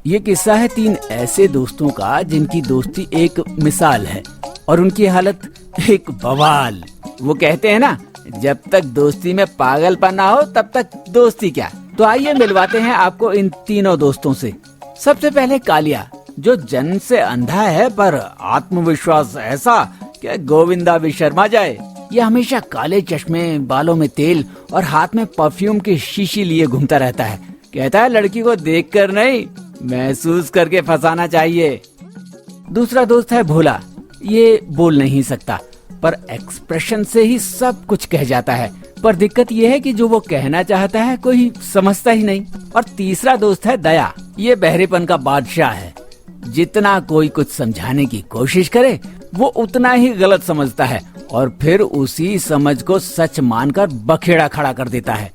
ये किस्सा है 3 ऐसे दोस्तों का जिनकी दोस्ती एक मिसाल है और उनकी हालत एक बवाल। वो कहते हैं ना, जब तक दोस्ती में पागलपन ना हो तब तक दोस्ती क्या। तो आइए मिलवाते हैं आपको इन तीनों दोस्तों से। सबसे पहले कालिया, जो जन्म से अंधा है पर आत्मविश्वास ऐसा कि गोविंदा भी शर्मा जाए। ये हमेशा काले चश्मे, बालों में तेल और हाथ में परफ्यूम की शीशी लिए घूमता रहता है। कहता है लड़की को देखकर नहीं, महसूस करके फंसाना चाहिए। दूसरा दोस्त है भोला। ये बोल नहीं सकता पर एक्सप्रेशन से ही सब कुछ कह जाता है, पर दिक्कत ये है कि जो वो कहना चाहता है कोई समझता ही नहीं। और तीसरा दोस्त है दया। ये बहरेपन का बादशाह है। जितना कोई कुछ समझाने की कोशिश करे वो उतना ही गलत समझता है और फिर उसी समझ को सच मानकर बखेड़ा खड़ा कर देता है।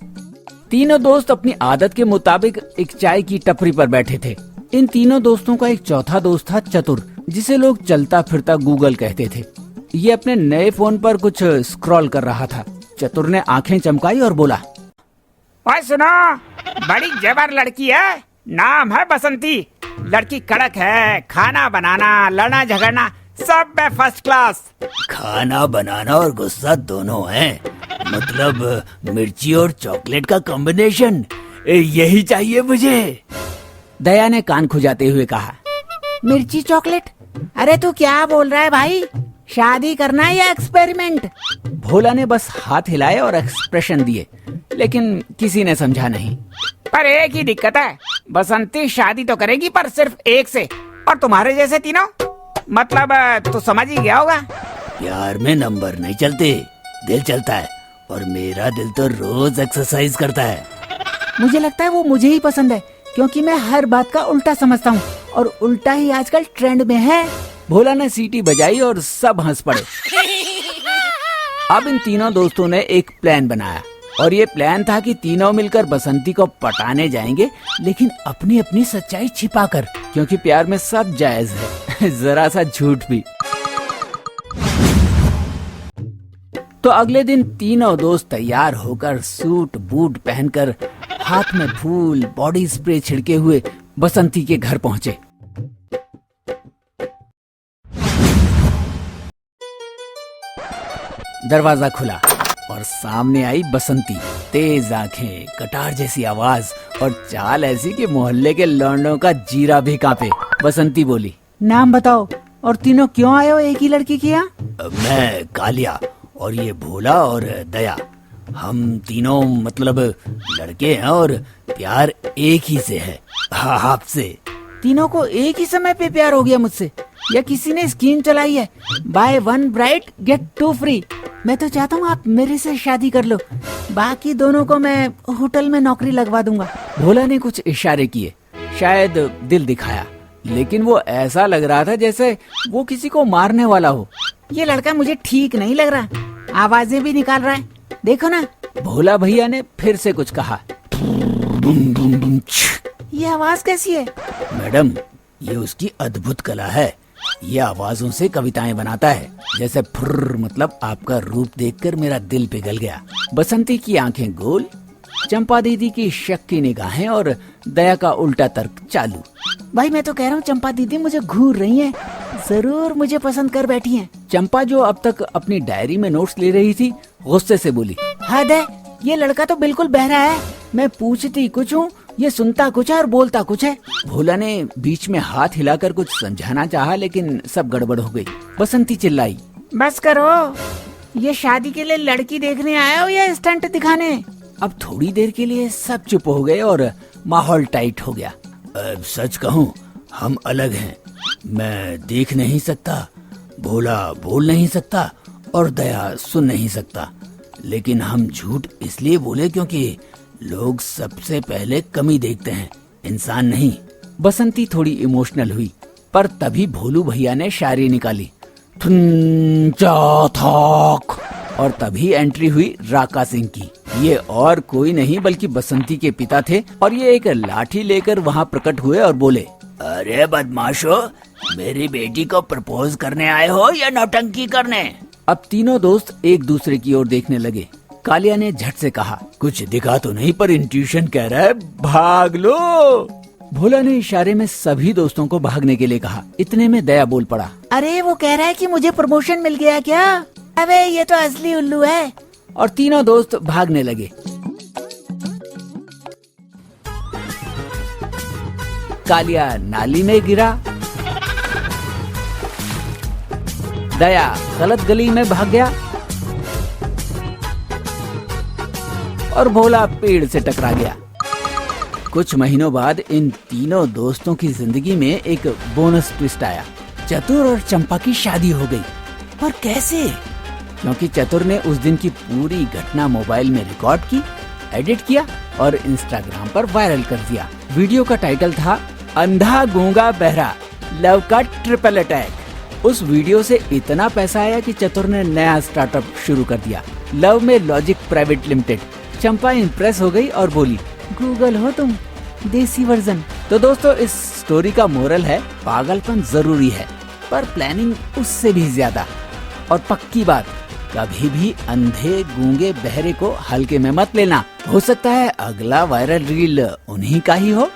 तीनों दोस्त अपनी आदत के मुताबिक एक चाय की टपरी पर बैठे थे। इन तीनों दोस्तों का एक चौथा दोस्त था चतुर, जिसे लोग चलता फिरता गूगल कहते थे। ये अपने नए फोन पर कुछ स्क्रॉल कर रहा था। चतुर ने आंखें चमकाई और बोला, ओए सुनो, बड़ी जबर लड़की है, नाम है बसंती। लड़की कड़क है, खाना बनाना, लड़ना झगड़ना सब में फर्स्ट क्लास। खाना बनाना और गुस्सा दोनों है, मतलब मिर्ची और चॉकलेट का कॉम्बिनेशन, यही चाहिए मुझे। दया ने कान खुजाते हुए कहा, मिर्ची चॉकलेट? अरे तू क्या बोल रहा है भाई? शादी करना है या एक्सपेरिमेंट? भोला ने बस हाथ हिलाए और एक्सप्रेशन दिए, लेकिन किसी ने समझा नहीं। पर एक ही दिक्कत है, बसंती शादी तो करेगी पर सिर्फ एक से, और तुम्हारे जैसे तीनों, मतलब तो समझ ही गया होगा। प्यार में नंबर नहीं चलते, दिल चलता है, और मेरा दिल तो रोज एक्सरसाइज करता है। मुझे लगता है वो मुझे ही पसंद है, क्योंकि मैं हर बात का उल्टा समझता हूँ और उल्टा ही आजकल ट्रेंड में है। भोला ने सीटी बजाई और सब हंस पड़े। अब इन तीनों दोस्तों ने एक प्लान बनाया और ये प्लान था कि तीनों मिलकर बसंती को पटाने जाएंगे, लेकिन अपनी अपनी सच्चाई छिपाकर, क्योंकि प्यार में सब जायज है, जरा सा झूठ भी। तो अगले दिन तीनों दोस्त तैयार होकर सूट बूट पहनकर, हाथ में फूल, बॉडी स्प्रे छिड़के हुए बसंती के घर पहुंचे। दरवाजा खुला और सामने आई बसंती। तेज आंखें, कटार जैसी आवाज और चाल ऐसी कि मोहल्ले के लौंडों का जीरा भी कांपे। बसंती बोली, नाम बताओ, और तीनों क्यों आए हो एक ही लड़की के यहाँ? मैं कालिया और ये भोला और दया, हम तीनों मतलब लड़के हैं और प्यार एक ही से है, आपसे। तीनों को एक ही समय पे प्यार हो गया मुझसे, या किसी ने स्कीम चलाई है, buy one bride get 2 free. मैं तो चाहता हूँ आप मेरे से शादी कर लो, बाकी दोनों को मैं होटल में नौकरी लगवा दूंगा। भोला ने कुछ इशारे किए, शायद दिल दिखाया, लेकिन वो ऐसा लग रहा था जैसे वो किसी को मारने वाला हो। ये लड़का मुझे ठीक नहीं लग रहा, आवाजें भी निकाल रहा है, देखो ना। भोला भैया ने फिर से कुछ कहा। ये आवाज कैसी है? मैडम, ये उसकी अद्भुत कला है। ये आवाजों से कविताएं बनाता है, जैसे फुर्र, मतलब आपका रूप देखकर मेरा दिल पिघल गया। बसंती की आंखें गोल, चंपा दीदी की शक की निगाहें और दया का उल्टा तर्क चालू। भाई मैं तो कह रहा हूँ चंपा दीदी मुझे घूर रही हैं, जरूर मुझे पसंद कर बैठी हैं। चंपा, जो अब तक अपनी डायरी में नोट्स ले रही थी, गुस्से से बोली, हद है, ये लड़का तो बिल्कुल बहरा है। मैं पूछती कुछ हूँ, ये सुनता कुछ है और बोलता कुछ है। भोला ने बीच में हाथ हिलाकर कुछ समझाना चाहा, लेकिन सब गड़बड़ हो गई। बसंती चिल्लाई, बस करो, ये शादी के लिए लड़की देखने आया हो या स्टंट दिखाने? अब थोड़ी देर के लिए सब चुप हो गए और माहौल टाइट हो गया। सच कहूँ, हम अलग हैं। मैं देख नहीं सकता, भोला बोल नहीं सकता और दया सुन नहीं सकता, लेकिन हम झूठ इसलिए बोले क्योंकि लोग सबसे पहले कमी देखते हैं, इंसान नहीं। बसंती थोड़ी इमोशनल हुई, पर तभी भोलू भैया ने शायरी निकाली, और तभी एंट्री हुई राका सिंह की। ये और कोई नहीं बल्कि बसंती के पिता थे और ये एक लाठी लेकर वहाँ प्रकट हुए और बोले, अरे बदमाशो, मेरी बेटी को प्रपोज करने आए हो या नौटंकी करने? अब तीनों दोस्त एक दूसरे की ओर देखने लगे। कालिया ने झट से कहा, कुछ दिखा तो नहीं पर इंट्यूशन कह रहा है भाग लो। भोला ने इशारे में सभी दोस्तों को भागने के लिए कहा। इतने में दया बोल पड़ा। अरे वो कह रहा है कि मुझे प्रमोशन मिल गया क्या? अबे ये तो असली उल्लू है। और तीनों दोस्त भागने लगे। कालिया नाली में गिरा, दया गलत गली में भाग गया और भोला पेड़ से टकरा गया। कुछ महीनों बाद इन तीनों दोस्तों की जिंदगी में एक बोनस ट्विस्ट आया। चतुर और चंपा की शादी हो गई। पर कैसे? क्योंकि चतुर ने उस दिन की पूरी घटना मोबाइल में रिकॉर्ड की, एडिट किया और इंस्टाग्राम पर वायरल कर दिया। वीडियो का टाइटल था अंधा गूंगा बहरा लव का ट्रिपल अटैक। उस वीडियो से इतना पैसा आया कि चतुर ने नया स्टार्टअप शुरू कर दिया, लव में लॉजिक प्राइवेट लिमिटेड। चंपा इम्प्रेस हो गई और बोली, गूगल हो तुम, देसी वर्जन। तो दोस्तों इस स्टोरी का मोरल है, पागलपन जरूरी है पर प्लानिंग उससे भी ज्यादा। और पक्की बात, कभी भी अंधे गूंगे बहरे को हल्के में मत लेना। हो सकता है अगला वायरल रील उन्हीं का ही हो।